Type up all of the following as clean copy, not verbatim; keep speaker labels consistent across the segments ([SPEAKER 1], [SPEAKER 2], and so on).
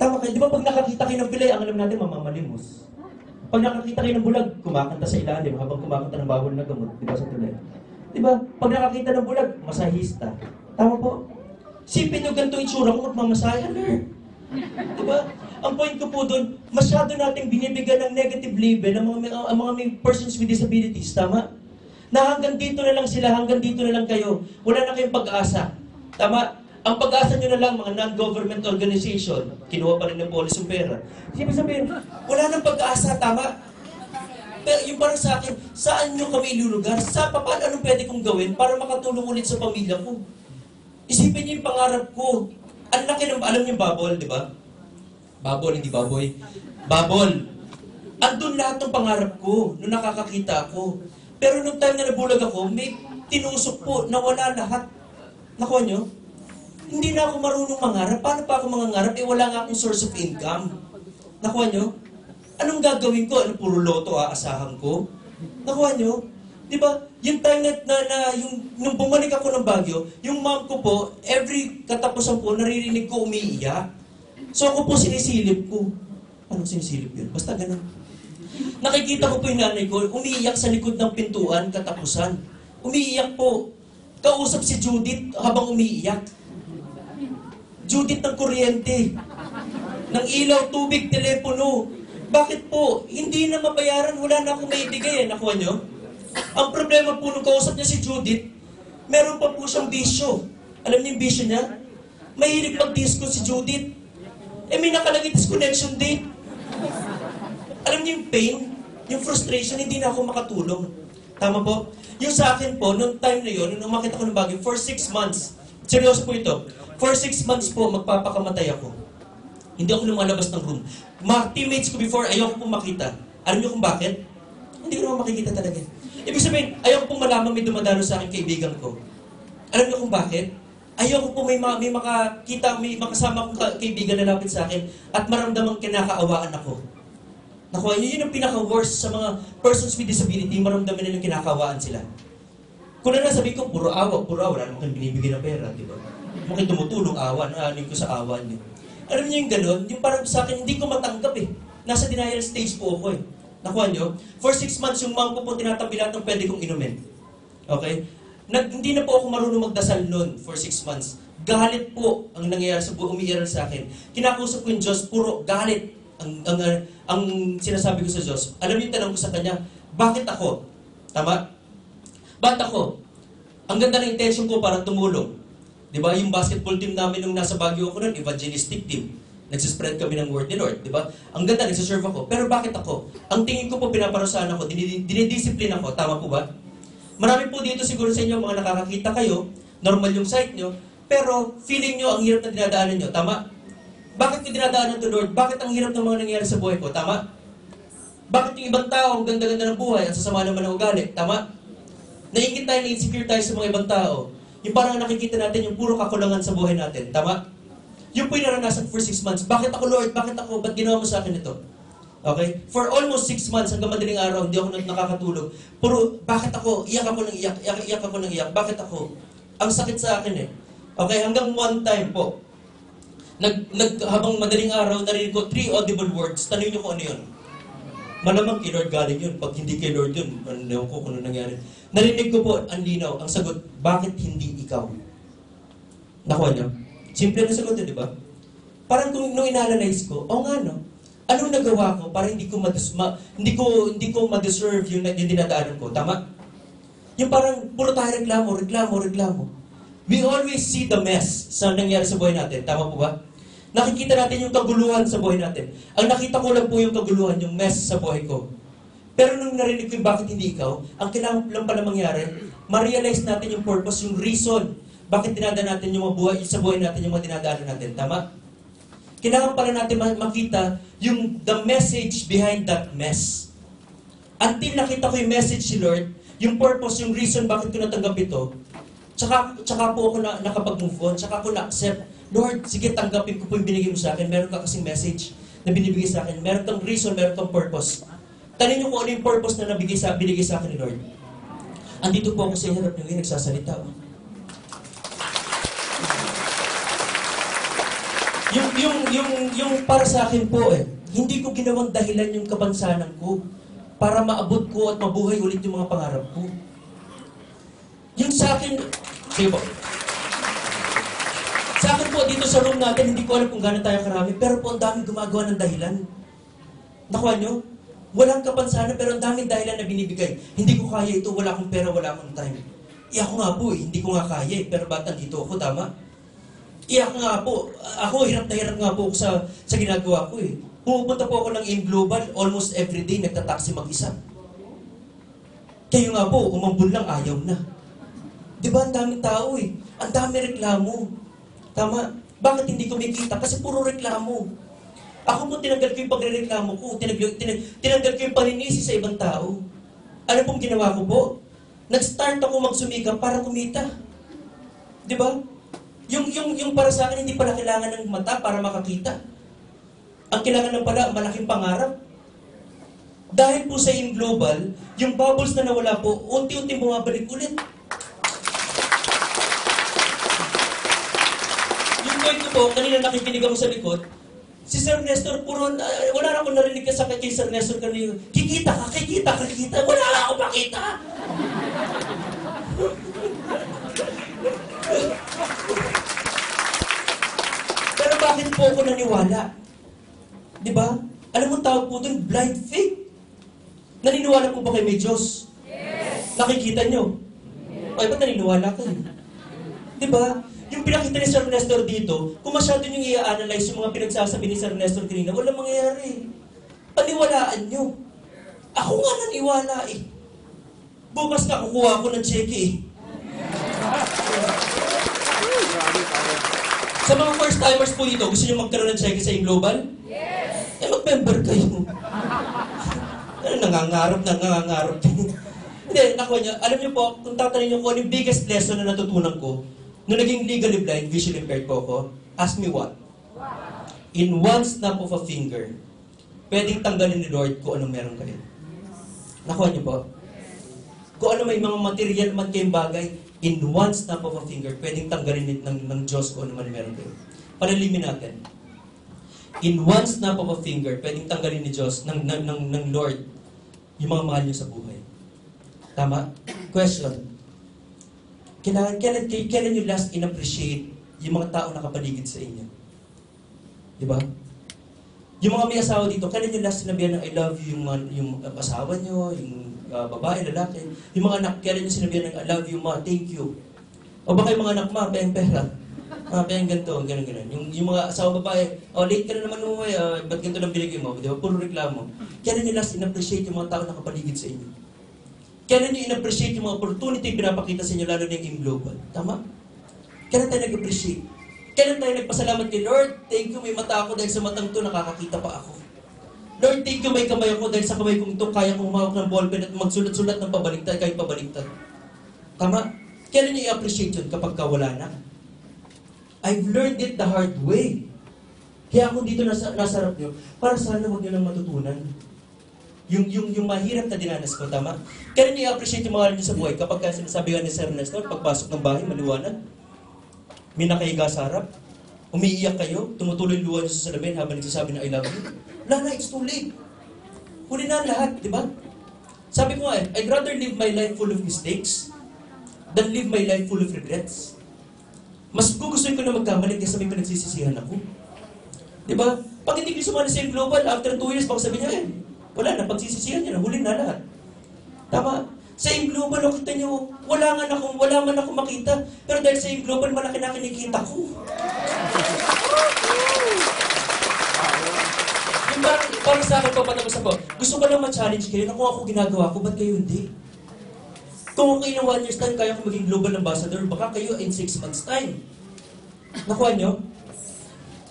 [SPEAKER 1] Tama kayo. Di ba pag nakakita kayo ng pilay, ang alam natin, mamamalimos. Pag nakakita kayo ng bulag, kumakanta sa ilalim habang kumakanta ng bawal na gamot. Di ba sa tulay? Di ba? Pag nakakita ng bulag, masahista. Tama po? Sipin nyo ganito itsura ko, magmamasahe. Di ba? Ang point ko po doon, masyado nating binibigyan ng negative label ang mga may persons with disabilities. Tama? Na hanggang dito na lang sila, hanggang dito na lang kayo. Wala na kayong pag-asa. Tama? Ang pag-asa nyo na lang, mga non-government organization, kinuha pa rin ng polis yung pera. Ibig sabihin, wala nang pag-asa, tama? Pero yung parang sa akin, saan nyo kami ilulugar? Paano anong pwede kong gawin para makatulong ulit sa pamilya ko? Isipin niyo yung pangarap ko. Ang laki ng, alam niyo Babol, di ba? Babol, hindi baboy. Babol. Andun lahat ng pangarap ko, nung nakakakita ako. Pero nung time na nabulag ako, may tinusok po na wala lahat. Nakuha nyo? Hindi na ako marunong mangarap. Paano pa ako mangangarap? Wala nga akong source of income. Nakuha nyo? Anong gagawin ko? Ano, puro loto aasahan ko? Nakuha nyo? Di ba? Yung time nung bumalik ako ng Baguio, yung mom ko po, every katapusan po, naririnig ko umiiyak. So ako po sinisilip ko. Anong sinisilip yun? Basta ganun. Nakikita ko po yung nanay ko, umiiyak sa likod ng pintuan katapusan. Umiiyak po. Kausap si Judith habang umiiyak. Judith ng kuryente, ng ilaw, tubig, telepono. Bakit po? Hindi na mabayaran, wala na akong maibigay. Nakuha nyo? Ang problema po nung kausap niya si Judith, meron pa po siyang bisyo. Alam niyo yung bisyo niya? Mahilig mag-disco si Judith. May nakalagay disconnection date. Alam niyo yung pain, yung frustration, hindi na ako makatulong. Tama po? Yung sa akin po, nung time na yun, nung umakit ako ng Baguio, for 6 months, seryoso po ito, for 6 months po, magpapakamatay ako. Hindi ako lumalabas ng room. Mga teammates ko before, ayoko pong makita. Alam niyo kung bakit? Hindi ko naman makikita talaga. Ibig sabihin, ayoko pong malaman may dumadalo sa akin kaibigan ko. Alam niyo kung bakit? Ayoko po may makakita, may makasama kong kaibigan na lapit sa akin at maramdamang kinakaawaan ako. Nakuha niyo, yun ang pinaka-worst sa mga persons with disability, maramdaman nilang kinakaawaan sila. Kung na sabihin ko, puro awa, wala naman kang binibigay ng pera, di ba? Mukha tumutulong, awa, naanin ko sa awa niyo. Alam niyo yung gano'n? Yung parang sa akin, hindi ko matanggap eh. Nasa denial stage po ako eh. Nakuha niyo? For 6 months, yung mom ko po tinatabi lahat ng pwede kong inumin. Okay? Hindi na po ako marunong magdasal noon for 6 months. Galit po ang nangyayari sa buhay, umiiral sa akin. Kinakusap ko yung Diyos, puro galit ang sinasabi ko sa Diyos. Alam niyo yung tanong ko sa Kanya, bakit ako? Tama? Bakit ako? Ang ganda ng intention ko para tumulong. Di ba? Yung basketball team namin nung nasa Baguio ako noon, evangelistic team. Nagsispread kami ng word ni Lord, di ba? Ang ganda, nagsiserve ako. Pero bakit ako? Ang tingin ko po, pinaparusahan ako, dinidisiplin ako. Tama po ba? Marami po dito siguro sa inyo, mga nakakakita kayo, normal yung sight nyo, pero feeling nyo ang hirap na dinadaanan nyo. Tama? Bakit ko dinadaanan to, Lord? Bakit ang hirap ng mga nangyayari sa buhay ko? Tama? Bakit yung ibang tao, ang ganda-ganda ng buhay, at sasama naman ng ugali? Tama? Naingit tayo, na-insecure tayo sa mga ibang tao. Yung parang nakikita natin yung puro kakulangan sa buhay natin. Tama? Yung po yung naranasan for 6 months. Bakit ako, Lord? Bakit ako? Ba't ginawa mo sa akin ito? Okay? For almost 6 months, hanggang madaling araw, hindi ako nakakatulog. Puro, bakit ako? Iyak ako ng iyak. Iyak ako ng iyak. Bakit ako? Ang sakit sa akin eh. Okay? Hanggang one time po, habang madaling araw, narinig ko 3 audible words. Tanong niyo kung ano yun. Malamang kay Lord galing yun. Pag hindi kay Lord yun, ano ko kung ano nangyari. Narinig ko po, ang linaw, ang sagot, bakit hindi ikaw? Nakuha niyo? Simple na sagot yun, di ba? Parang kung nung inanalyze ko, nga no, anong nagawa ko para hindi ko ma-deserve yung dinadaanan ko? Tama? Yung parang puro tayo reklamo. We always see the mess sa nangyari sa buhay natin. Tama po ba? Nakikita natin yung kaguluhan sa buhay natin. Ang nakita ko lang po yung kaguluhan, yung mess sa buhay ko. Pero nung narinig ko yung bakit hindi ikaw, ang kailangan lang pala mangyari, ma-realize natin yung purpose, yung reason, bakit dinadaan natin yung buhay, sa buhay natin yung mga dinadaanan natin. Tama? Kailangan pala natin makita yung the message behind that mess. Until nakita ko yung message si Lord, yung purpose, yung reason bakit ko natanggap ito, tsaka po ako nakapag-move on, tsaka ko na-accept. Lord, sige, tanggapin ko po yung binigay mo sa akin. Meron ka kasing message na binibigay sa akin. Meron kang reason, meron kang purpose. Tanong niyo kung ano yung purpose na binigay sa akin ni Lord. Andito po ako sa harap niyo ngayon, nagsasalita. yung para sa akin po hindi ko ginawang dahilan yung kabansanan ko para maabot ko at mabuhay ulit yung mga pangarap ko. Yung sa akin, sige po. Sa akin po, dito sa room natin, hindi ko alam kung gano'n tayo karami, pero po ang daming gumagawa ng dahilan. Nakuha nyo? Walang kapansanan, pero ang daming dahilan na binibigay. Hindi ko kaya ito, wala akong pera, wala akong time. Ako nga po hindi ko nga kaya pero ba't nandito ako, tama? Ako nga po, ako hirap na hirap nga po ako sa ginagawa ko Pumupunta po ako ng AIM Global, almost everyday, nagtataksi mag-isa. Kayo nga po, umambun lang, ayaw na. Di ba, ang daming tao Ang dami reklamo. Tama? Bakit hindi kumikita? Kasi puro reklamo. Ako po, tinanggal ko yung pagre-reklamo ko. Tinanggal ko yung paninisi sa ibang tao. Ano pong ginawa ko po? Nag-start ako magsumikap para kumita. Di ba? Yung para sa akin, hindi pala kailangan ng mata para makakita. Ang kailangan ng pala, malaking pangarap. Dahil po sa AIM Global, yung bubbles na nawala po, unti-unti bumabalik ulit. Yung point ko po, kanina nakikinig ako sa likod, si Sir Nestor, puro, wala na akong narinig sa kay Sir Nestor kanina, kikita. Wala na akong makita. Pero bakit po ako naniwala? Di ba? Alam mo tawag po doon, blind faith. Naniniwala po ba kayo may Diyos? Yes! Nakikita nyo? Ay, ba't naniniwala kayo? Di ba? Yung pinakita ni Sir Nestor dito, kung masyado nyo i-analyze yung mga pinagsasabi ni Sir Nestor kanina, walang mangyayari. Paniwalaan nyo. Ako nga naniwala Bukas na kukuha ko ng cheque Sa mga first timers po dito, gusto nyo magkaroon ng cheque sa AIM Global? Yes! Mag-member kayo. Nangangarap. Hindi, nakuha nyo. Alam nyo po, kung tatanungin nyo kung ano yung biggest lesson na natutunan ko, nung naging legally blind, visually impaired po ako, ask me what? In one snap of a finger, pwedeng tanggalin ni Lord kung anong meron kayo. Nakuha nyo po? Kung ano may mga material man kayong bagay, in one snap of a finger, pwedeng tanggalin ng Diyos kung ano man meron kayo. Palalimin natin. In one snap of a finger, pwedeng tanggalin ni Diyos, ng Lord, yung mga mahal nyo sa buhay. Tama? Question. Kailan nyo last in-appreciate yung mga tao nakapaligid sa inyo? Diba? Yung mga may asawa dito, kailan nyo last sinabihan ng I love you yung asawa nyo, yung babae, lalaki? Yung mga anak, kailan nyo sinabihan ng I love you, ma, thank you? O baka yung mga anak, ma, pera. Kaya ganito, gano'n. Yung mga asawa babae, late ka na naman umuwi, ba't ganito lang binigay mo? Di ba? Puro reklamo. Kailan nyo last in-appreciate yung mga tao nakapaligid sa inyo? Kailan nyo in-appreciate yung mga opportunity pinapakita sa inyo, lalo na yung AIM Global? Tama? Kailan tayo nag-appreciate? Kailan tayo nagpasalamat kay Lord? Thank you, may mata ako dahil sa matang to, nakakakita pa ako. Lord, thank you, may kamay ako dahil sa kamay kong ito, kaya kong humawak ng ballpen at magsulat-sulat ng pabaliktad kahit pabaliktad. Tama? Kailan nyo i-appreciate yun kapag wala na? I've learned it the hard way. Kaya ako dito nasa harap nyo, para sana huwag nyo lang matutunan. Yung mahirap na dinanas ko, tama? Kaya niyo i-appreciate yung mga nyo sa buhay kapag sinasabi ni Sir Nestor, pagpasok ng bahay, maliwanag. May nakahiga sa harap. Umiiyak kayo, tumutuloy luha nyo sa salamin habang nagsasabi na I love you. Wala na, it's too late. Huli na lahat, di ba? Sabi ko nga I'd rather live my life full of mistakes than live my life full of regrets. Mas gugustuhin ko na magkamali kaysa may pinagsisisihan ako. Diba? Pag hindi kayo sumali sa AIM Global, after 2 years, baka sabi niya, wala na, pagsisisihan niya na, huli na lahat. Tama? Sa AIM Global, kita niyo, wala man ako makita, pero dahil sa AIM Global, malaki na kinikita ko. Yung parang sa akin, papatapos ako, gusto ko lang ma-challenge kayo na kung ako ginagawa ko, ba't kayo hindi? Kung kayo ng 1 year's time, kaya ko maging global ambassador, baka kayo in 6 months' time. Nakuha nyo?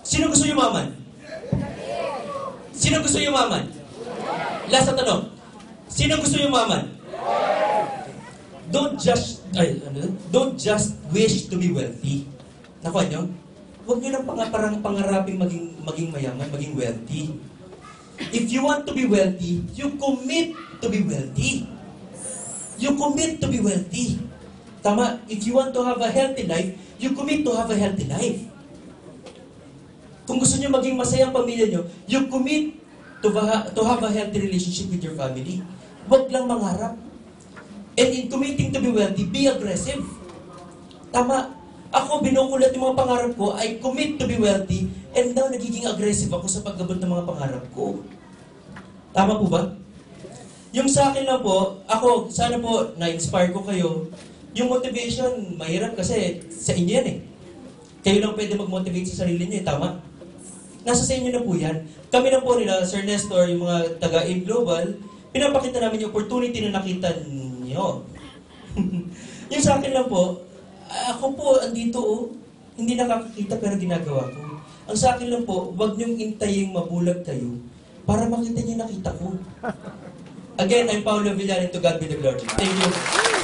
[SPEAKER 1] Sino gusto yumaman? Sino gusto yumaman? Last na tanong. Sino gusto yumaman? Don't just wish to be wealthy. Nakuha nyo? Huwag nyo lang parang pangaraping maging mayaman, maging wealthy. If you want to be wealthy, you commit to be wealthy. You commit to be wealthy. Tama? If you want to have a healthy life, you commit to have a healthy life. Kung gusto nyo maging masaya ang pamilya nyo, you commit to have a healthy relationship with your family. Huwag lang mangarap. And in committing to be wealthy, be aggressive. Tama. Ako, binukulat yung mga pangarap ko, I commit to be wealthy, and now nagiging aggressive ako sa pagabot ng mga pangarap ko. Tama po ba? Yung sa akin lang po, ako, sana po, na-inspire ko kayo. Yung motivation, mahirap kasi sa inyo yan eh. Kayo lang pwede mag-motivate sa sarili niyo eh, tama? Nasa sa inyo na po yan. Kami lang po nila, Sir Nestor, yung mga taga-AIM Global, pinapakita namin yung opportunity na nakita niyo. Yung sa akin lang po, ako po, andito hindi nakakakita pero ginagawa ko. Ang sa akin lang po, huwag niyong intaying mabulag kayo para makita niyo nakita ko. Again, I'm Paolo Villar, and to God be the glory. Thank you.